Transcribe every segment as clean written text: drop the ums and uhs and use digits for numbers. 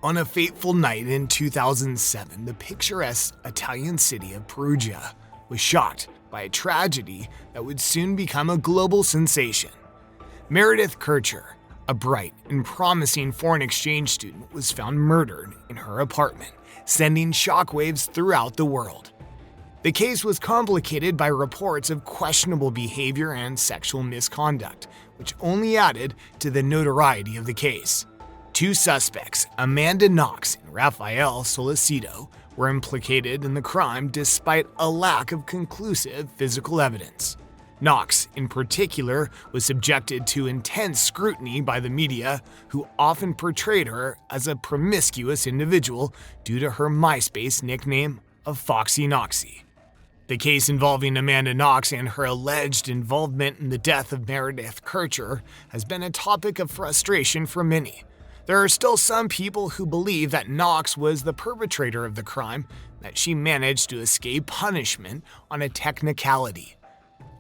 On a fateful night in 2007, the picturesque Italian city of Perugia was shocked by a tragedy that would soon become a global sensation. Meredith Kercher, a bright and promising foreign exchange student, was found murdered in her apartment, sending shockwaves throughout the world. The case was complicated by reports of questionable behavior and sexual misconduct, which only added to the notoriety of the case. Two suspects, Amanda Knox and Raphael Solicito, were implicated in the crime despite a lack of conclusive physical evidence. Knox, in particular, was subjected to intense scrutiny by the media, who often portrayed her as a promiscuous individual due to her MySpace nickname of Foxy Knoxy. The case involving Amanda Knox and her alleged involvement in the death of Meredith Kercher has been a topic of frustration for many. There are still some people who believe that Knox was the perpetrator of the crime, that she managed to escape punishment on a technicality.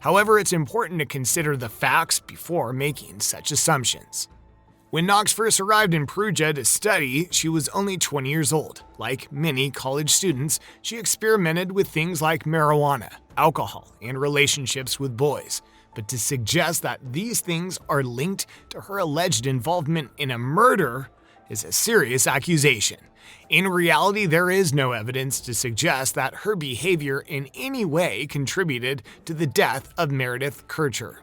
However, it's important to consider the facts before making such assumptions. When Knox first arrived in Perugia to study, she was only 20 years old. Like many college students, she experimented with things like marijuana, alcohol, and relationships with boys. But to suggest that these things are linked to her alleged involvement in a murder is a serious accusation. In reality, there is no evidence to suggest that her behavior in any way contributed to the death of Meredith Kercher.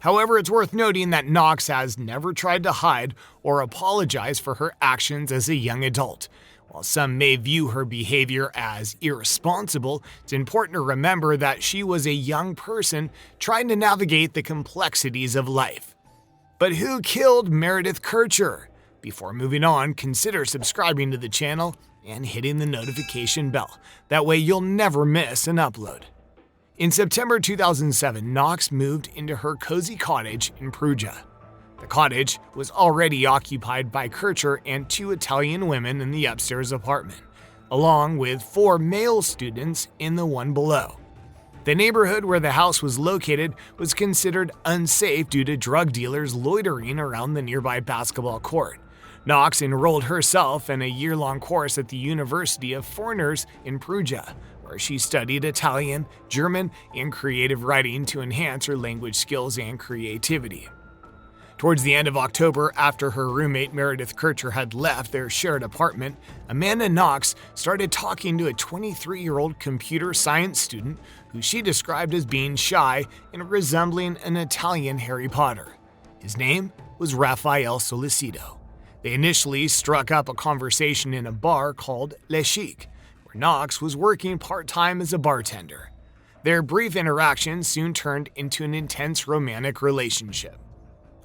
However, it's worth noting that Knox has never tried to hide or apologize for her actions as a young adult. While some may view her behavior as irresponsible, it's important to remember that she was a young person trying to navigate the complexities of life. But who killed Meredith Kercher? Before moving on, consider subscribing to the channel and hitting the notification bell. That way you'll never miss an upload. In September 2007, Knox moved into her cozy cottage in Perugia. The cottage was already occupied by Kercher and two Italian women in the upstairs apartment, along with 4 male students in the one below. The neighborhood where the house was located was considered unsafe due to drug dealers loitering around the nearby basketball court. Knox enrolled herself in a year-long course at the University of Foreigners in Perugia, where she studied Italian, German, and creative writing to enhance her language skills and creativity. Towards the end of October, after her roommate Meredith Kercher had left their shared apartment, Amanda Knox started talking to a 23-year-old computer science student who she described as being shy and resembling an Italian Harry Potter. His name was Raphael Solicito. They initially struck up a conversation in a bar called Le Chic, where Knox was working part-time as a bartender. Their brief interaction soon turned into an intense romantic relationship.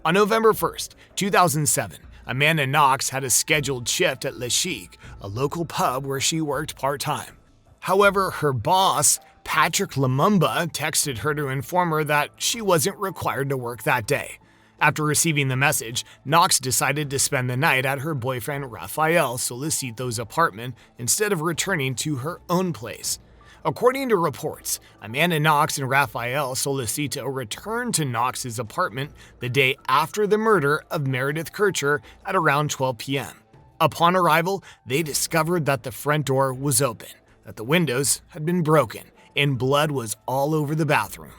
On November 1st, 2007, Amanda Knox had a scheduled shift at Le Chic, a local pub where she worked part-time. However, her boss, Patrick Lumumba, texted her to inform her that she wasn't required to work that day. After receiving the message, Knox decided to spend the night at her boyfriend Raphael Solicito's apartment instead of returning to her own place. According to reports, Amanda Knox and Raphael Solicito returned to Knox's apartment the day after the murder of Meredith Kercher at around 12 p.m. Upon arrival, they discovered that the front door was open, that the windows had been broken, and blood was all over the bathroom.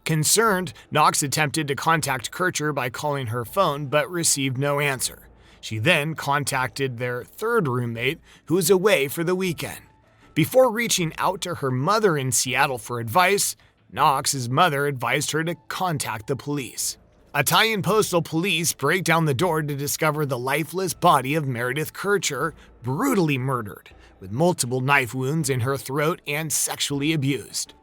Concerned, Knox attempted to contact Kercher by calling her phone but received no answer. She then contacted their third roommate, who was away for the weekend. Before reaching out to her mother in Seattle for advice, Knox's mother advised her to contact the police. Italian Postal Police break down the door to discover the lifeless body of Meredith Kercher, brutally murdered, with multiple knife wounds in her throat and sexually abused.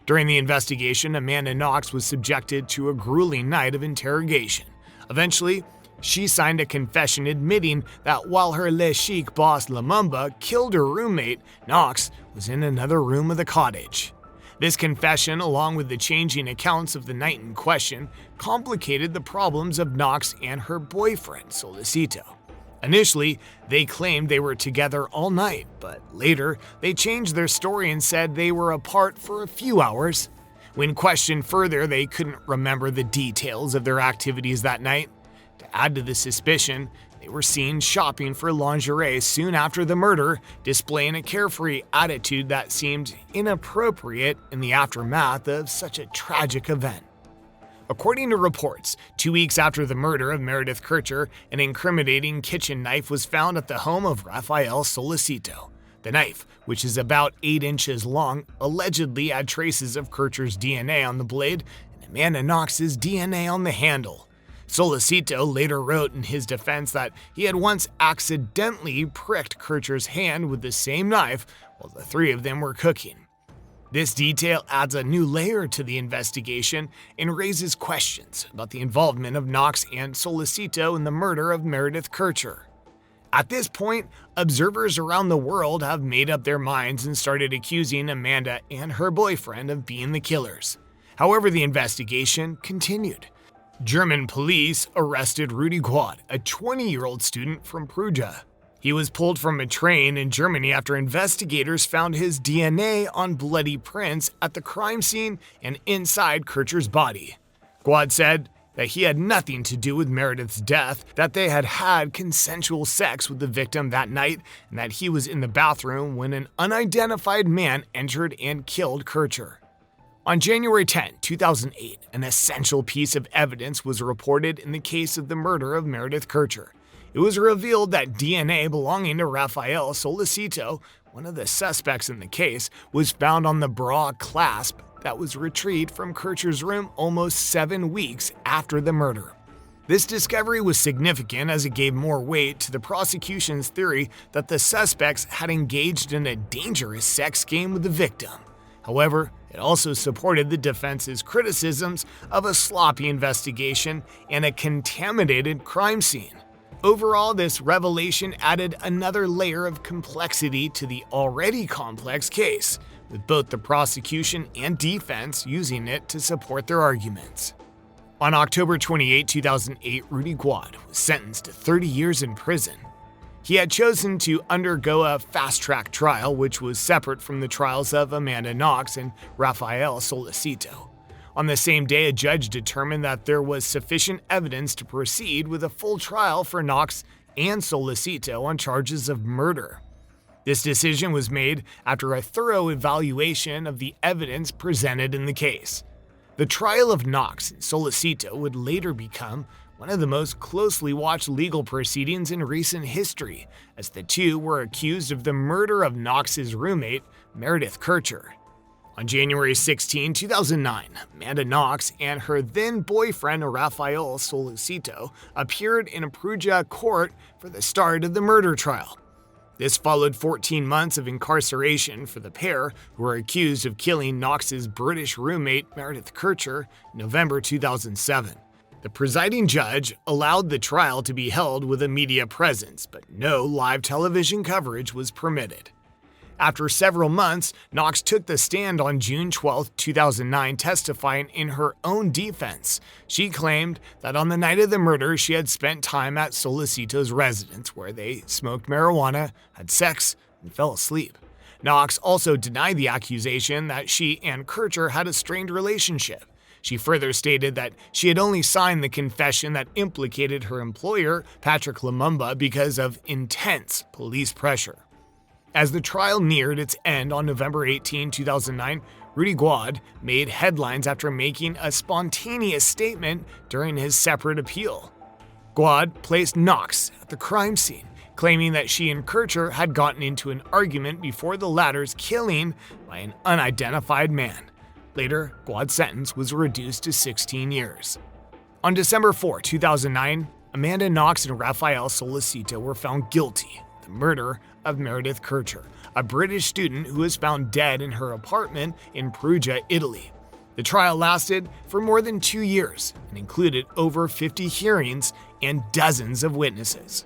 During the investigation, Amanda Knox was subjected to a grueling night of interrogation. Eventually, she signed a confession admitting that while her Le Chic boss Lumumba killed her roommate, Knox was in another room of the cottage. This confession, along with the changing accounts of the night in question, complicated the problems of Knox and her boyfriend, Solicito. Initially, they claimed they were together all night, but later, they changed their story and said they were apart for a few hours. When questioned further, they couldn't remember the details of their activities that night. To add to the suspicion, they were seen shopping for lingerie soon after the murder, displaying a carefree attitude that seemed inappropriate in the aftermath of such a tragic event. According to reports, 2 weeks after the murder of Meredith Kercher, an incriminating kitchen knife was found at the home of Rafael Solicito. The knife, which is about 8 inches long, allegedly had traces of Kercher's DNA on the blade and Amanda Knox's DNA on the handle. Solicito later wrote in his defense that he had once accidentally pricked Kercher's hand with the same knife while the three of them were cooking. This detail adds a new layer to the investigation and raises questions about the involvement of Knox and Solicito in the murder of Meredith Kercher. At this point, observers around the world have made up their minds and started accusing Amanda and her boyfriend of being the killers. However, the investigation continued. German police arrested Rudy Guede, a 20-year-old student from Perugia. He was pulled from a train in Germany after investigators found his DNA on bloody prints at the crime scene and inside Kercher's body. Guede said that he had nothing to do with Meredith's death, that they had had consensual sex with the victim that night, and that he was in the bathroom when an unidentified man entered and killed Kercher. On January 10, 2008, an essential piece of evidence was reported in the case of the murder of Meredith Kercher. It was revealed that DNA belonging to Rafael Solicito, one of the suspects in the case, was found on the bra clasp that was retrieved from Kercher's room almost 7 weeks after the murder. This discovery was significant as it gave more weight to the prosecution's theory that the suspects had engaged in a dangerous sex game with the victim. However, it also supported the defense's criticisms of a sloppy investigation and a contaminated crime scene. Overall, this revelation added another layer of complexity to the already complex case, with both the prosecution and defense using it to support their arguments. On October 28, 2008, Rudy Guede was sentenced to 30 years in prison. He had chosen to undergo a fast-track trial, which was separate from the trials of Amanda Knox and Rafael Solicito. On the same day, a judge determined that there was sufficient evidence to proceed with a full trial for Knox and Solicito on charges of murder. This decision was made after a thorough evaluation of the evidence presented in the case. The trial of Knox and Solicito would later become one of the most closely watched legal proceedings in recent history, as the two were accused of the murder of Knox's roommate, Meredith Kercher. On January 16, 2009, Amanda Knox and her then-boyfriend Rafael Solicito appeared in a Perugia court for the start of the murder trial. This followed 14 months of incarceration for the pair, who were accused of killing Knox's British roommate Meredith Kercher in November 2007. The presiding judge allowed the trial to be held with a media presence, but no live television coverage was permitted. After several months, Knox took the stand on June 12, 2009, testifying in her own defense. She claimed that on the night of the murder, she had spent time at Solicito's residence, where they smoked marijuana, had sex, and fell asleep. Knox also denied the accusation that she and Kercher had a strained relationship. She further stated that she had only signed the confession that implicated her employer, Patrick Lumumba, because of intense police pressure. As the trial neared its end on November 18, 2009, Rudy Guede made headlines after making a spontaneous statement during his separate appeal. Guede placed Knox at the crime scene, claiming that she and Kercher had gotten into an argument before the latter's killing by an unidentified man. Later, Guade's sentence was reduced to 16 years. On December 4, 2009, Amanda Knox and Rafael Solicito were found guilty of the murder of Meredith Kercher, a British student who was found dead in her apartment in Perugia, Italy. The trial lasted for more than 2 years and included over 50 hearings and dozens of witnesses.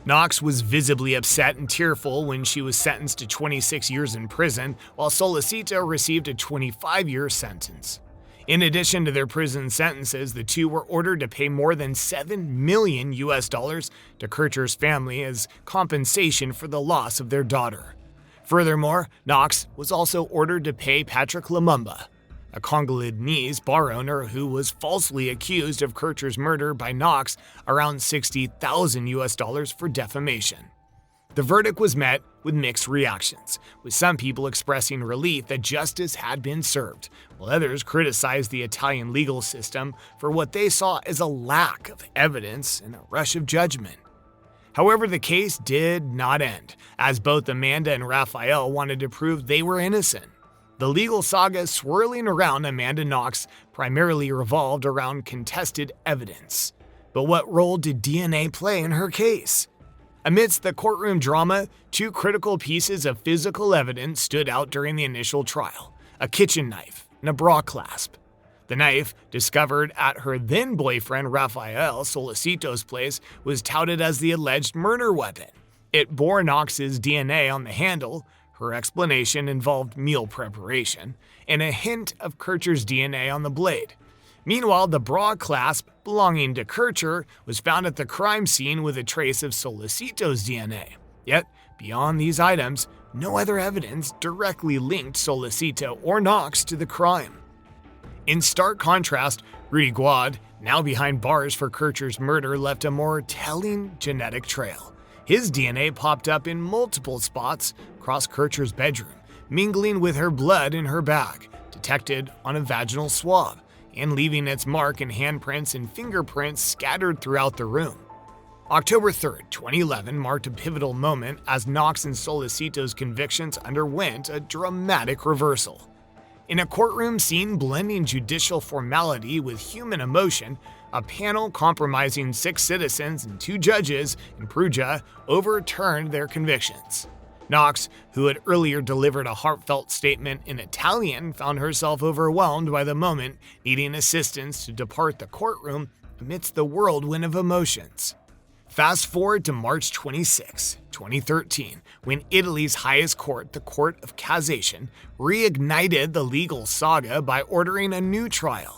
Knox was visibly upset and tearful when she was sentenced to 26 years in prison, while Solicito received a 25-year sentence. In addition to their prison sentences, the two were ordered to pay more than $7 million to Kercher's family as compensation for the loss of their daughter. Furthermore, Knox was also ordered to pay Patrick Lumumba a Congolese bar owner who was falsely accused of Kercher's murder by Knox around $60,000 for defamation. The verdict was met with mixed reactions, with some people expressing relief that justice had been served, while others criticized the Italian legal system for what they saw as a lack of evidence and a rush of judgment. However, the case did not end, as both Amanda and Raphael wanted to prove they were innocent. The legal saga swirling around Amanda Knox primarily revolved around contested evidence. But what role did DNA play in her case? Amidst the courtroom drama, two critical pieces of physical evidence stood out during the initial trial: a kitchen knife and a bra clasp. The knife, discovered at her then-boyfriend Raphael Solicito's place, was touted as the alleged murder weapon. It bore Knox's DNA on the handle. Her explanation involved meal preparation, and a hint of Kercher's DNA on the blade. Meanwhile, the bra clasp belonging to Kercher was found at the crime scene with a trace of Solicito's DNA. Yet, beyond these items, no other evidence directly linked Solicito or Knox to the crime. In stark contrast, Rudy Guede, now behind bars for Kercher's murder, left a more telling genetic trail. His DNA popped up in multiple spots across Kercher's bedroom, mingling with her blood in her bag, detected on a vaginal swab, and leaving its mark in handprints and fingerprints scattered throughout the room. October 3, 2011 marked a pivotal moment as Knox and Solicito's convictions underwent a dramatic reversal. In a courtroom scene blending judicial formality with human emotion, a panel comprising 6 citizens and 2 judges in Perugia overturned their convictions. Knox, who had earlier delivered a heartfelt statement in Italian, found herself overwhelmed by the moment, needing assistance to depart the courtroom amidst the whirlwind of emotions. Fast forward to March 26, 2013, when Italy's highest court, the Court of Cassation, reignited the legal saga by ordering a new trial.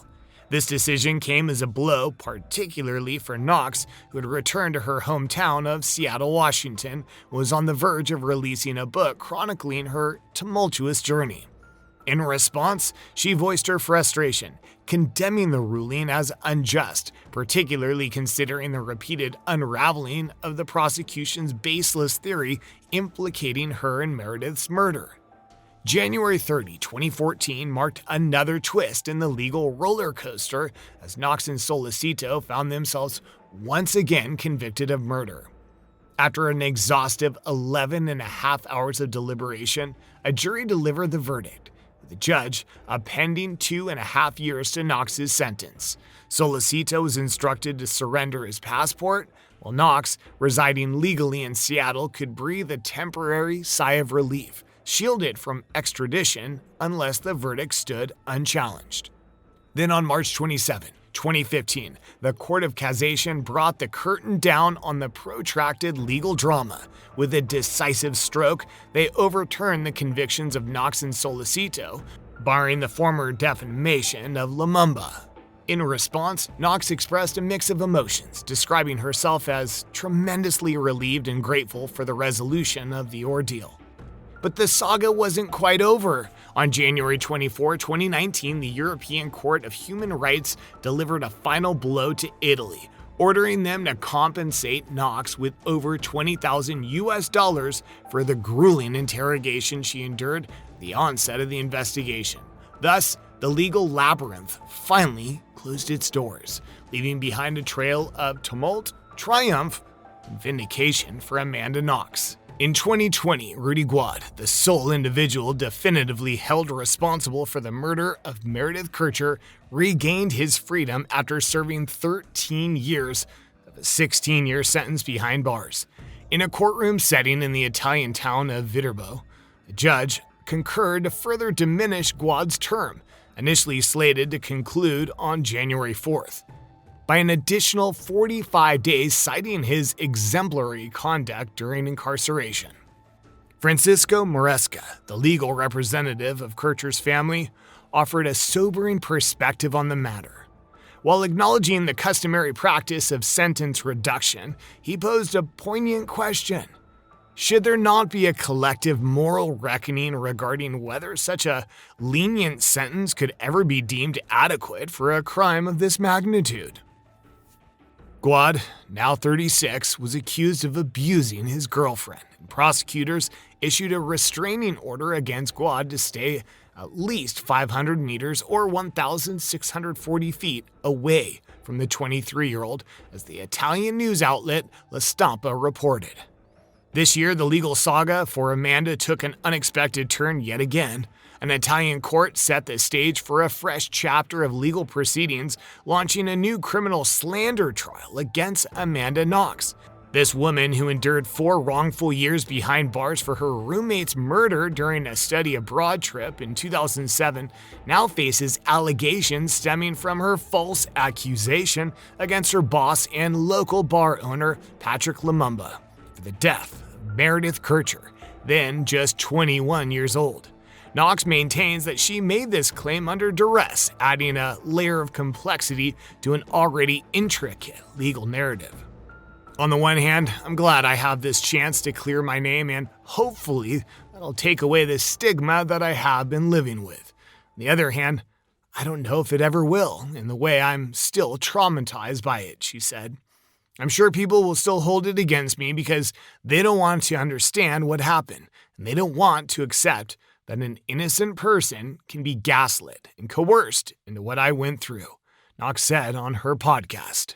This decision came as a blow, particularly for Knox, who had returned to her hometown of Seattle, Washington, and was on the verge of releasing a book chronicling her tumultuous journey. In response, she voiced her frustration, condemning the ruling as unjust, particularly considering the repeated unraveling of the prosecution's baseless theory implicating her in Meredith's murder. January 30, 2014 marked another twist in the legal roller coaster as Knox and Solicito found themselves once again convicted of murder. After an exhaustive 11.5 hours of deliberation, a jury delivered the verdict, with the judge appending 2.5 years to Knox's sentence. Solicito was instructed to surrender his passport, while Knox, residing legally in Seattle, could breathe a temporary sigh of relief, shielded from extradition unless the verdict stood unchallenged. Then on March 27, 2015, the Court of Cassation brought the curtain down on the protracted legal drama. With a decisive stroke, they overturned the convictions of Knox and Solicito, barring the former defamation of Lumumba. In response, Knox expressed a mix of emotions, describing herself as tremendously relieved and grateful for the resolution of the ordeal. But the saga wasn't quite over. On January 24, 2019, the European Court of Human Rights delivered a final blow to Italy, ordering them to compensate Knox with over $20,000 for the grueling interrogation she endured at the onset of the investigation. Thus, the legal labyrinth finally closed its doors, leaving behind a trail of tumult, triumph, and vindication for Amanda Knox. In 2020, Rudy Guede, the sole individual definitively held responsible for the murder of Meredith Kercher, regained his freedom after serving 13 years of a 16-year sentence behind bars. In a courtroom setting in the Italian town of Viterbo, the judge concurred to further diminish Guade's term, initially slated to conclude on January 4th. By an additional 45 days, citing his exemplary conduct during incarceration. Francisco Maresca, the legal representative of Kercher's family, offered a sobering perspective on the matter. While acknowledging the customary practice of sentence reduction, he posed a poignant question. Should there not be a collective moral reckoning regarding whether such a lenient sentence could ever be deemed adequate for a crime of this magnitude? Guede, now 36, was accused of abusing his girlfriend, and prosecutors issued a restraining order against Guede to stay at least 500 meters or 1,640 feet away from the 23-year-old, as the Italian news outlet La Stampa reported. This year, the legal saga for Amanda took an unexpected turn yet again. An Italian court set the stage for a fresh chapter of legal proceedings, launching a new criminal slander trial against Amanda Knox. This woman, who endured 4 wrongful years behind bars for her roommate's murder during a study abroad trip in 2007, now faces allegations stemming from her false accusation against her boss and local bar owner, Patrick Lumumba, for the death of Meredith Kercher, then just 21 years old. Knox maintains that she made this claim under duress, adding a layer of complexity to an already intricate legal narrative. On the one hand, I'm glad I have this chance to clear my name, and hopefully that'll take away the stigma that I have been living with. On the other hand, I don't know if it ever will, in the way I'm still traumatized by it, she said. I'm sure people will still hold it against me because they don't want to understand what happened, and they don't want to accept that an innocent person can be gaslit and coerced into what I went through, Knox said on her podcast.